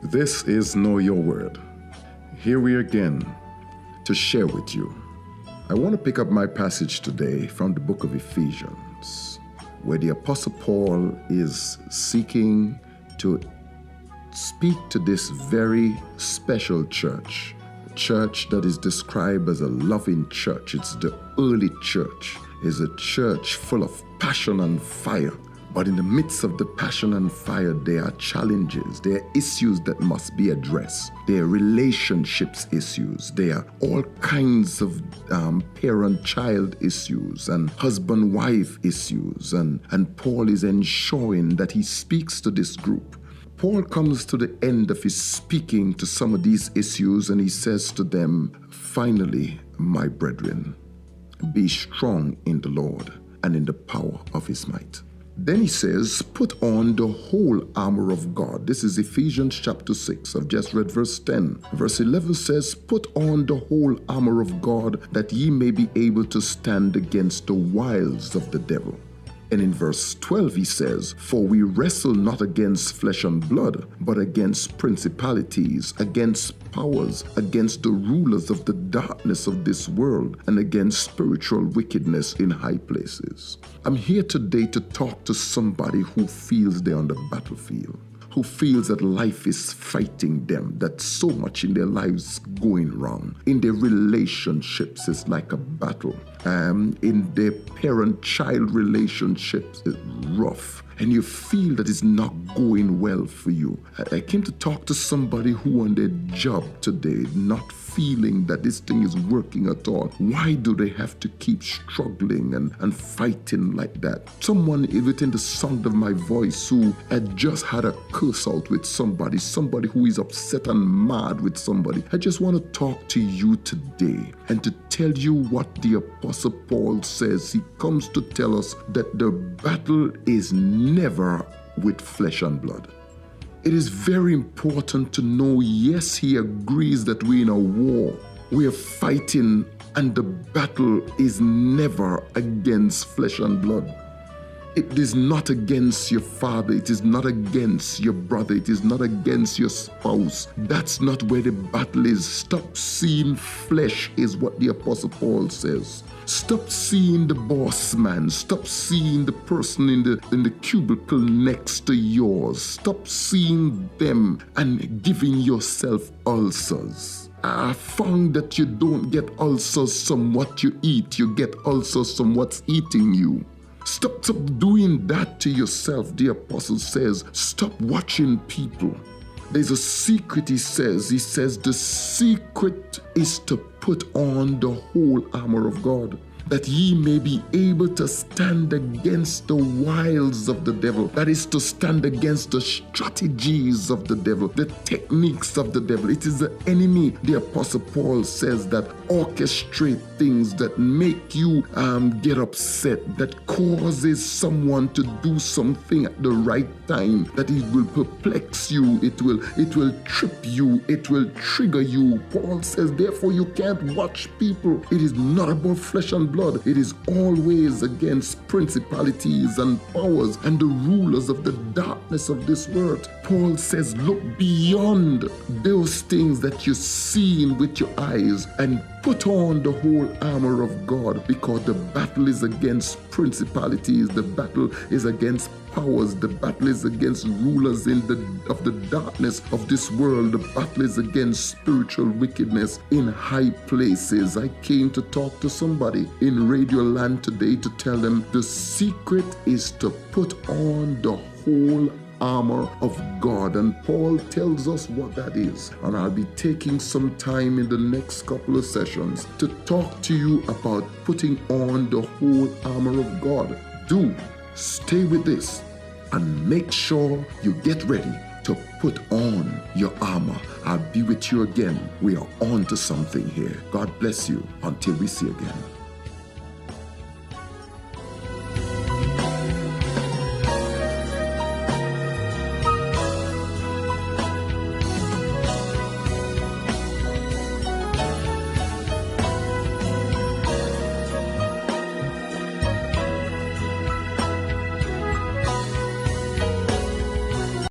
This is Know Your Word. Here we are again to share with you. I want to pick up my passage today from the book of Ephesians, where the Apostle Paul is seeking to speak to this very special church, a church that is described as a loving church. It's the early church. It's a church full of passion and fire. But in the midst of the passion and fire, there are challenges, there are issues that must be addressed. There are relationships issues. There are all kinds of parent-child issues and husband-wife issues. And Paul is ensuring that he speaks to this group. Paul comes to the end of his speaking to some of these issues, and he says to them, "Finally, my brethren, be strong in the Lord and in the power of his might." Then he says, put on the whole armor of God. This is Ephesians chapter 6. I've just read verse 10. Verse 11 says, put on the whole armor of God, that ye may be able to stand against the wiles of the devil. And in verse 12 he says, for we wrestle not against flesh and blood, but against principalities, against powers, against the rulers of the darkness of this world, and against spiritual wickedness in high places. I'm here today to talk to somebody who feels they're on the battlefield, who feels that life is fighting them, that so much in their lives going wrong. In their relationships, it's like a battle. In their parent-child relationships, it's rough. And you feel that it's not going well for you. I came to talk to somebody who on their job today, not feeling that this thing is working at all. Why do they have to keep struggling and fighting like that? Someone within the sound of my voice who had just had a curse out with somebody who is upset and mad with somebody. I just want to talk to you today and to tell you what the Apostle Paul says. He comes to tell us that the battle is never with flesh and blood. It is very important to know, yes, he agrees that we're in a war. We are fighting, and the battle is never against flesh and blood. It is not against your father. It is not against your brother. It is not against your spouse. That's not where the battle is. Stop seeing flesh, is what the Apostle Paul says. Stop seeing the boss man. Stop seeing the person in the cubicle next to yours. Stop seeing them and giving yourself ulcers. I found that you don't get ulcers from what you eat. You get ulcers from what's eating you. Stop doing that to yourself, the apostle says. Stop watching people. There's a secret, he says. He says the secret is to put on the whole armor of God, that ye may be able to stand against the wiles of the devil. That is, to stand against the strategies of the devil, the techniques of the devil. It is the enemy, the Apostle Paul says, that orchestrate things that make you get upset, that causes someone to do something at the right time, that it will perplex you, it will trip you, it will trigger you. Paul says, therefore you can't watch people. It is not about flesh and blood. It is always against principalities and powers and the rulers of the darkness of this world. Paul says, look beyond those things that you're seeing with your eyes and put on the whole armor of God, because the battle is against principalities, the battle is against powers, the battle is against rulers of the darkness of this world, the battle is against spiritual wickedness in high places. I came to talk to somebody in Radio Land today to tell them the secret is to put on the whole armor of God, and Paul tells us what that is. And I'll be taking some time in the next couple of sessions to talk to you about putting on the whole armor of God. Do stay with this and make sure you get ready to put on your armor. I'll be with you again. We are on to something here. God bless you until we see again.